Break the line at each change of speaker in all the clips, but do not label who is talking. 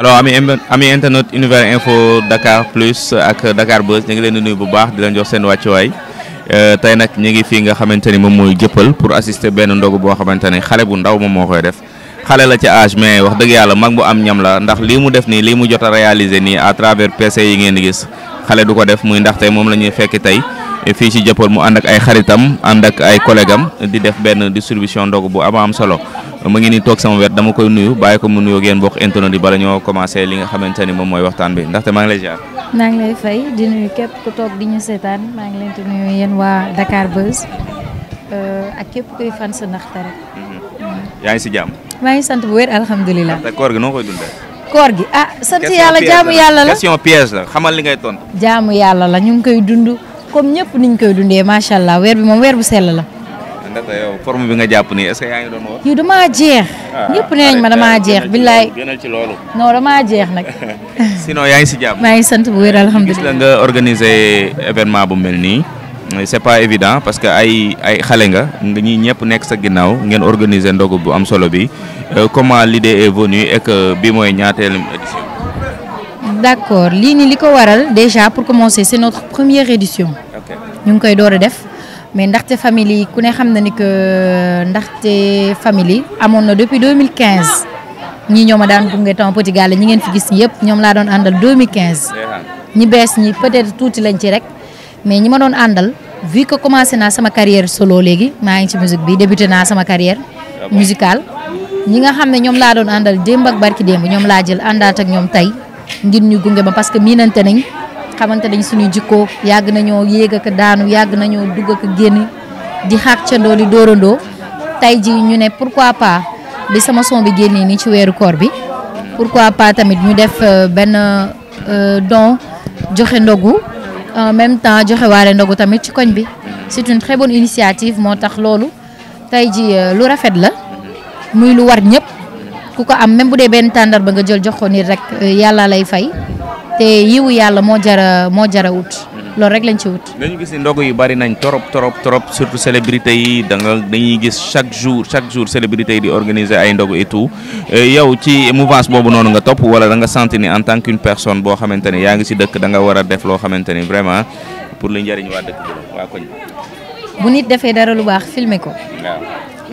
alors ami internet Univers Info Dakar Plus ak Dakar Buzz ñu ngi leen di nuyu bu baax di leen jox seen wàccuwaay tey nag ñu ngi fii nga xamante ni moom mooy jëppal pour assister benn ndogu boo xamante ni xale bu ndaw moom moo koy def xale la ci âge mais wax dëgg yàlla mag bu am ñam la ndax lii mu def nii lii mu jot a réaliser nii à travers PC yi ngeen di gis xale du ko def muy ndax tey moom la ñuy fekk tey fii ci jëppal mu ànd ak ay xaritam ànd ak ay collègue am di def benn distribution ndogu bu am solo mu ngi nii toog sama wet dama koy nuyu bàyyi ko mu nuyoo ngeen bokk internet yi bala ñoo commencé li nga xamante ni moom mooy waxtaan bi ndaxte maa ngi lay ziar.
maa ngi lay fay di nuyu képp ku toog di ñu seetaan maa ngi leen di nuyu yéen waa Dakar Buzz ak képp kuy fan sa ndaxte rek.
yaa ngi si jàmm.
maa ngi sant bu wér alhamdulilah.
ndaxte koor gi noo koy dundee.
koor gi sant yàlla jaamu yàlla la
question piège la xamal li ngay tontu.
jaamu yàlla la ñu ngi koy dund comme ñëpp niñ koy dundee macha allah weer bi moom weer bu sell la.
ndaxte yow forme bi nga jàpp nii est-ce que yaa ngi doon wax.
yow damaa jeex. ñëpp nee nañ ma damaa jeex billaay.
gënal ci loolu.
non damaa jeex nag.
sinon yaa ngi si jàmm.
maa ngi sant bu wér alhamdulilah.
gis la nga organiser événement bu mel nii c'est pas évident parce que ay xale nga ñi ñëpp nekk sa ginnaaw ngeen organiser ndogu bu am solo bi comment l'idée est venue et que bi mooy ñaateelu édition.
d'accord lii nii li ko waral déjà pour commencer c'est notre première édition. ñu ngi koy door a def. mais ndaxte famille yi ku ne xam na ni que ndaxte famille yi amoon na depuis 2015 ñii ñoo ma daan gunge temps Petit Gallé ñi ngeen fi gis yëpp ñoom laa doon àndal 2015. ñi bees ñi peut-être tuuti lañ ci rek mais ñi ma doon àndal vu que commencé naa sama carrière solo léegi maa ngi ci musique bi débuté naa sama carrière musicale ñi nga xam ne ñoom laa doon àndal démb ak barki démb ñoom laa jël àndaat ak ñoom tey ngir ñu gunge ma parce que miinante nañ. xamante dañ suñuy jikko yàgg nañoo yéeg ak daanu yàgg nañoo dugg ak génn di xàccandoo di dóorandoo tey ji ñu ne pourquoi pas bi sama son bi génnee nii ci weeru koor bi pourquoi pas tamit ñu def benn don joxe ndogu en même temps joxe waale ndogu tamit ci koñ bi c'est une très bonne initiative moo tax loolu tey ji lu rafet la muy lu war ñëpp ku ko am même bu dee benn tàndar ba nga jël jox ko nit rek yàlla lay fay te yiwu yàlla moo jara wut loolu rek lañ ci wut.
dañu gis ni ndogu yu bari nañ trop surtout célébrités yi dañuy gis chaque jour célébrités yi di organiser ay ndogu et tout yow ci mouvance boobu noonu nga topp wala da nga sentir ni en tant qu'une personne boo xamante ne yaa ngi si dëkk da nga war a def loo xamante ni vraiment pour lu njëriñ waa dëkk bi waa koñ.
bu nit defee dara lu baax filmer ko.
waaw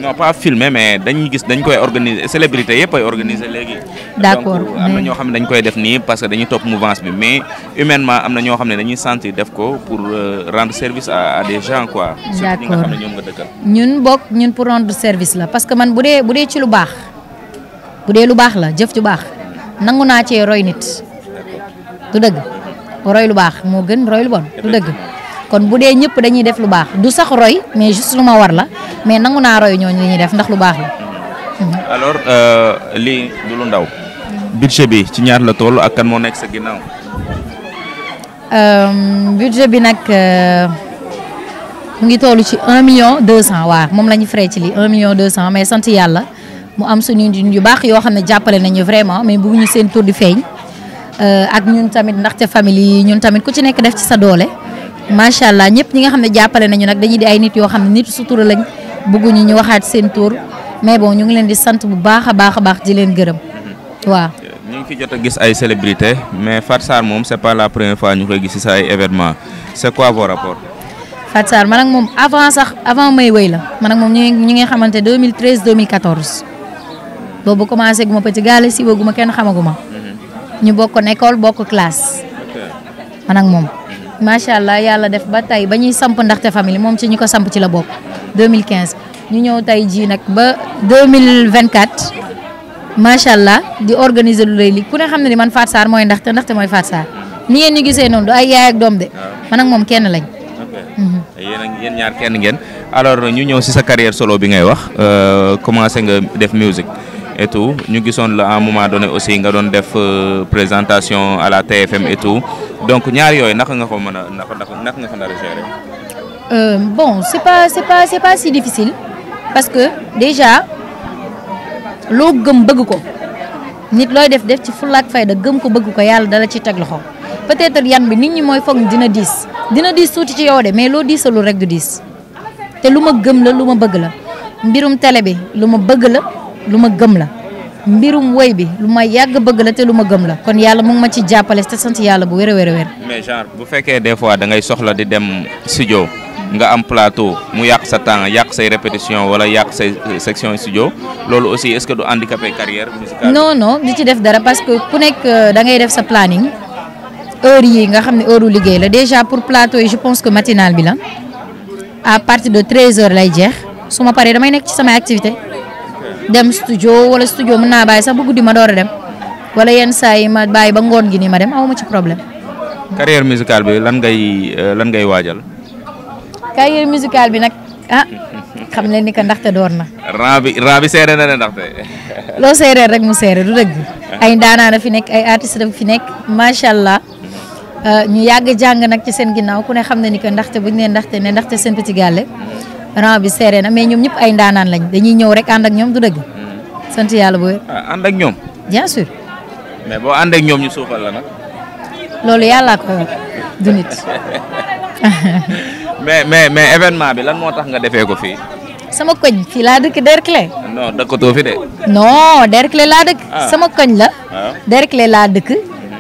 non pas filmer mais dañuy gis dañ koy organiser célébrité yëpp ay organiser léegi.
d'accord
donc am na ñoo xam ne dañ koy def nii parce que dañuy topp mouvance bi mais humainement am na ñoo xam ne dañuy sentir def ko pour rendre service à des gens quoi. surtout ñi nga xam ne ñoom nga dëkkal.
ñun pour rendre service la parce que man bu dee ci lu baax la jëf ju baax nangu naa cee roy nit du dëgg roy lu baax moo gën roy lu bon du dëgg. kon bu dee ñëpp dañuy def lu baax du sax roy mais juste lu ma war la mais nangu naa roy ñooñu li ñuy def ndax lu baax la.
alors lii du lu ndaw. budget bi ci ñaar la toll ak kan moo nekk sa ginnaaw.
budget bi nag mu ngi toll ci 1.200.000 waaw moom la ñu frais ci lii 1.200.000 mais sant yàlla mu am suñu nit yu baax yoo xam ne jàppale nañu vraiment mais bëgguñu seen tur di feeñ ak ñun tamit ndaxte famille yi ñun tamit ku ci nekk def ci sa doole. macha allah ñëpp ñi nga xam ne jàppale nañu nag dañuy di ay nit yoo xam ne nit sutura lañ bëgguñu ñu waxaat seen tur mais bon ñu ngi leen di sant bu baax a baax di leen gërëm waaw.
ñu ngi fi jot a gis ay célébrités mais Fatou Sarr moom c'est pas la première fois ñu koy gis ci sa ay événements c'est quoi vos rapports.
Fatou Sarr man ak moom avant may wéy la man ak moom ñu ngi xamante 2013 2014 boobu commencé gu ma Petit Gallé si gu ma kenn xamaguma ñu bokk école bokk classe man ak moom. macha allah yàlla def ba tey ba ñuy samp ndaxte famille moom ci ñu ko samp ci la bokk 2015 ñu ñëw tey jii nag ba 2024 macha allah di organiser lu rëy li ku ne xam ne ni man Fatou Sarr mooy ndaxte mooy Fatou Sarr ni ngeen ñu gisee noonu du ay yaay ak doom de man ak moom kenn lañ.
yéen ñaar kenn ngeen alors ñu ñëw ci sa carrière solo bi ngay wax commencé nga def musique et tout ñu gisoon la à un moment donné aussi nga doon def présentation à la TFM et tout donc ñaar yooyu naka nga ko mën a naka nga ko nar a gérer.
bon c'est pas si difficile parce que déjà loo gëm bëgg ko nit looy def ci fulla ak fayda gëm ko bëgg ko yàlla dala ci teg loxo peut-être yan bi nit ñi mooy foog dina diis tuuti ci yow de mais loo diisalul rek du diis te lu ma gëm la lu ma bëgg la mbirum télé bi lu ma bëgg la lu ma gëm la mbirum woy bi lu ma yàgg bëgg la te lu ma gëm la kon yàlla mu ngi ma ci jàppale te sant yàlla bu wér a wér a wér.
mais genre bu fekkee des fois da ngay soxla di dem studio nga am plateau mu yàq sa temps yàq say répétition wala yàq say section studio loolu aussi est-ce que du handicapé carrière musicale.
non di ci def dara parce que ku nekk da ngay def sa planning heure yi nga xam ne heure liggéey la déjà pour plateau yi je pense que matinal bi la à partir de 13h lay jeex su ma paree damay nekk ci samay activité dem studio wala studio mën naa bàyyi sax bu guddi ma door a dem wala yenn saa yi ma bàyyi ba ngoon gi nii ma dem awma ci problème.
carrière musicale bi lan ngay waajal.
carrière musicale bi nag xam leen ni que ndaxte door na.
raa bi seere na ne ndaxte.
loo seeree rek mu seere du dëgg. ay ndaanaan fi nekk ay artistes dafa fi nekk macha allah ñu yàgg jàng nag ci seen ginnaaw ku ne xam na ni que ndaxte buñ ne ndaxte seen petit gàlle ran bi seere na mais ñoom ñëpp ay ndaanaan lañ dañuy ñëw rek ànd ak ñoom du dëgg. sant yàlla bu wér.
ànd ak ñoom.
bien sûr.
mais boo ànd ak ñoom ñu suufal la nag.
loolu yàllaa ko yor du nit.
mais événement bi lan moo tax nga defee ko fii.
sama koñ fii laa dëkk Derklé.
non dëkkatoo fi de.
non Derklé laa dëkk. sama koñ la. Derklé laa dëkk.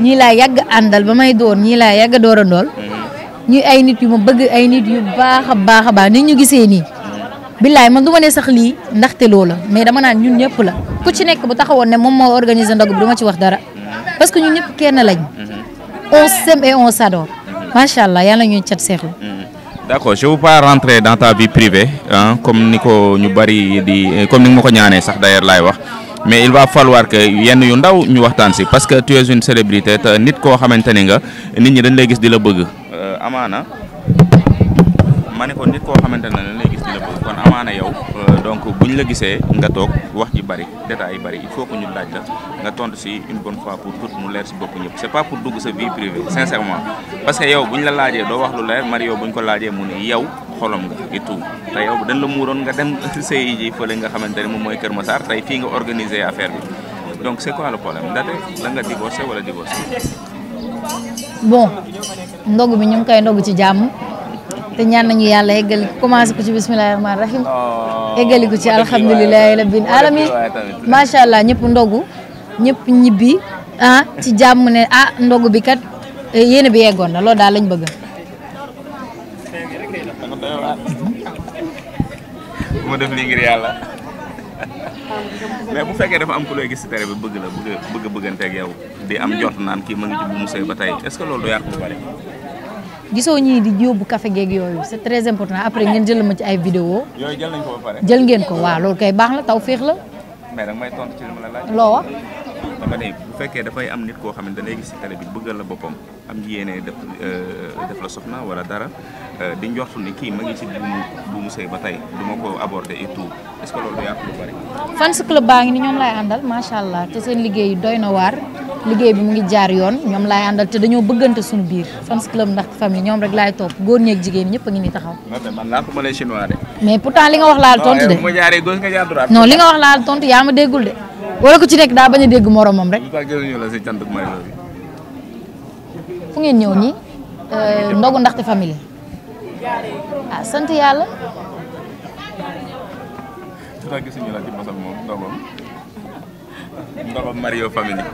ñii laa yàgg àndal ba may doon ñii laa yàgg doorandool. ñuy ay nit yu ma bëgg ay nit yu baax a baax ni ñu gisee nii. billaay man du ma ne sax lii ndaxte loola mais dama naan ñun ñëpp la ku ci nekk bu taxawoon ne moom moo organiser ndog bi du ma ci wax dara parce que ñun ñëpp kenn lañ. on s'aime et on s'adore. macha allah yàlla ñuy cat seexlu.
d'accord je veux pas rentrer dans ta vie privée comme ni ko ñu bari comme ni nga ma ko ñaanee sax d'ailleurs laay wax mais il va falloir que yenn yu ndaw ñu waxtaan si parce que tu es une célébrité te nit koo xamante ni nga nit ñi dañ lay gis di la bëgg amaana ma ne ko nit koo xamante ne dañ lay gis di la bëgg kon amaana yow donc buñ la gisee nga toog wax ji bari détails yi bari il faut que ñu laaj la nga tontu si une bonne fois pour tout mu leer si bopp ñëpp c'est pas pour dugg sa vie privée sincèrement parce que yow buñ la laajee doo wax lu leer Mario buñ ko laajee mu ne yow xolam nga et tout te yow dañ la muuroon nga dem sëy ji fële nga xamante ne moom mooy Kër Massar tey fii nga organiser affaire bi donc c'est quoi le problème ndaxte da nga divorcé wala divorcé.
bon ndogu bi ñu ngi koy ndogu ci jàmm te ñaan nañu yàlla eggali commencé ko ci bismillahi rahmaani rahim eggali ko ci alhamdulilahi rabbil alamin macha allah ñëpp ndogu ñëpp ñibbi ci jàmm ne ndogu bi kat yéene bi yeggoon na loolu daal lañ bëgg.
moo def lii ngir yàlla mais bu fekkee dafa am ku lay gis ci tere bi bëgg la bëgganteeg yow di am jot naan kii ma ngi ci bu mu sëy ba tey est-ce que loolu du yàq lu bari.
gisoo ñii di yóbbu café geeg yooyu c'est très important après ngeen jël ma ci ay vidéo
yooyu jël nañ ko ba pare.
jël ngeen ko waaw loolu kay baax la taw féex la.
mais danga may tontu ci li ma la laaj.
loo wax.
dama ne bu fekkee dafay am nit koo xamante ne day gis ci télé bi bëggal la boppam am yéene def la soxna wala dara di njortu ni kii ma ngi ci bu mu sëy ba tey du ma ko aborder et tout est-ce que loolu du yàq lu bari.
fans club baa ngi ni ñoom laay àndal macha allah te seen liggéey doy na waar liggéey bi mu ngi jaar yoon ñoom laay àndal te dañoo bëggante suñu biir fans club ndax famille ñoom rek laay topp góor ñeeg jigéen ñëpp a ngi ni taxaw.
man laa ko mënee chinois de.
mais pourtant li nga wax laal tontu de.
bu ma jaaree gauche nga jaar droite.
non li nga wax laal tontu yaa ma déggul de. wala ku ci nekk daa bañ a dégg moromam rek. fu ngeen ñëw nii ndogu ndaxte famille sant yàlla.
tout gisuñu la ci mosal moom ndogom Mario famille.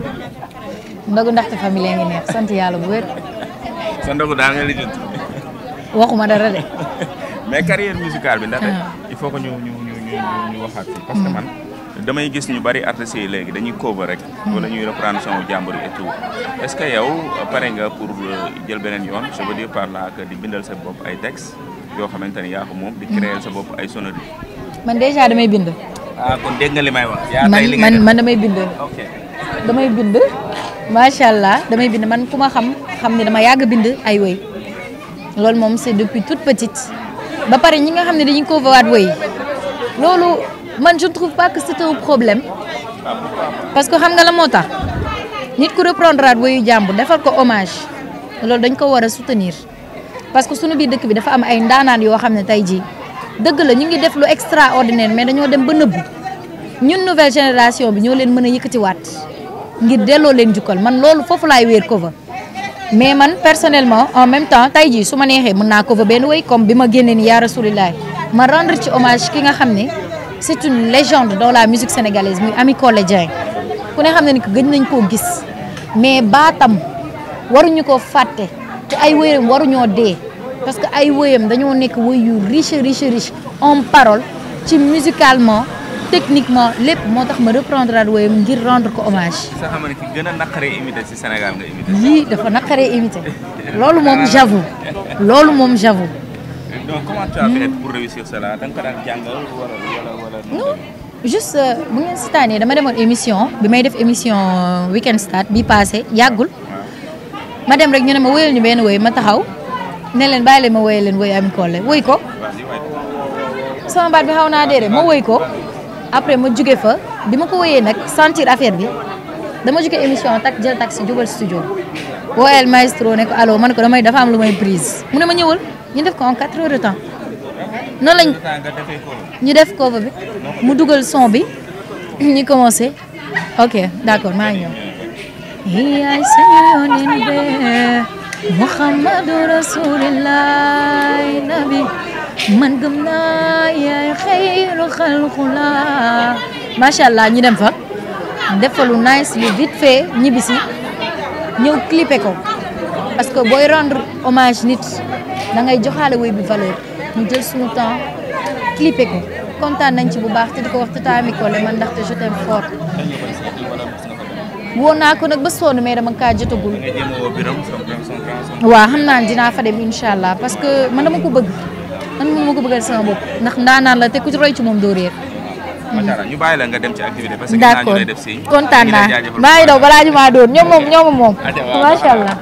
ndogu ndaxte famille ngi neex sant yàlla bu wér.
sa ndogu daal nga lijjant.
waxuma dara de.
mais carrière musicale bi ndaxte il faut que ñu waxaat ci parce que man. damay gis ñu bari artistes yi léegi dañuy cover rek wala ñuy reprendre son jàmbur et tout est-ce que yow pare nga pour jël beneen yoon je veux dire par là que di bindal sa bopp ay textes yoo xamante ni yaa ko moom di créer sa bopp ay sonorités.
man déjà damay bind.
kon dégg nga li may wax. yaa tey li nga
man damay bind.
ok
damay bind macha allah damay bind man ku ma xam ne dama yàgg bind ay woy loolu moom c'est depuis toute petite ba pare ñi nga xam ne dañuy cover waat woy loolu. man je ne trouve pas que c'est un problème parce que xam nga la moo tax nit ku reprendre at woyu jàmbur defal ko hommage loolu dañ ko war a soutenir parce que sunu biir dëkk bi dafa am ay ndaanaan yoo xam ne tey jii dëgg la ñu ngi def lu extraordinaire mais dañoo dem ba nëbbu ñun nouvelle génération bi ñoo leen mën a yëkkatiwaat ngir delloo leen jukkal man loolu foofu laay wéer cover mais man personnellement en même temps tey jii su ma neexee mën naa cover benn woy comme bi ma génnee ni yaa rasulilah ma rendre ci hommage ki nga xam ne c'est une légende dans la musique sénégalaise muy Ami Collé Dieng ku ne xam ne ni que gëj nañ koo gis mais baatam waruñu ko fàtte te ay wéyam waruñoo dee parce que ay wéyam dañoo nekk wéy yu riche en parole ci musicalement techniquement lépp moo tax ma reprendre at wéyam ngir rendre ko hommage.
sa xam ne ki gën a naqaree imité ci Sénégal nga imité.
yii dafa naqaree imité loolu moom j'avoue loolu moom j'avoue.
donc comment tu as fait pour réussir cela da nga ko daan jàngal wala.
non juste bu ngeen sitaanee dama demoon émission bi may def émission Weekend Start bi passé yàggul ma dem rek ñu ne ma wéyal ñu benn wéy ma taxaw ne leen bàyyi leen ma wéyal leen wéy Ami Collé wéy ko sama baat bi xaw naa dee ma wéy ko après ma jóge fa bi ma ko wéyee nag sentir affaire bi dama jóge émission tak jël taxi jubal studio woo El Maestro ne ko allo man ko dafa am lu may prise mu ne ma ñëwal ñu def ko en 4 heures de temps noonu lañ ñu def cover bi mu dugal son bi ñu commencé ok d'accord maa ngi ñëw yaay sañu yónneen be Muhammadu Rasulillah nabi man gëm naa yaay xayru xalqullah macha allah ñu dem fa def fa lu nice lu vite fait ñibbisi ñëw clipper ko parce que booy rendre hommage nit da ngay joxaale woy bi valeur ñu jël suñu temps clipper ko kontaan nañ ci bu baax te di ko wax Tata Ami Collé man ndaxte je t'aime fort woo naa ko nag ba sonn mais dama kaa jotagul waaw xam naa dinaa fa dem incha allah parce que man dama ko bëgg man moom ma ko bëggal sama bopp ndax ndaanaan la te ku ci roy ci moom doo réer.
macha allah ñu bàyyi la nga dem ci activité parce que
d'accord kontaan naa maa ngi daw balaa ñu maa doon ñoom moom macha allah.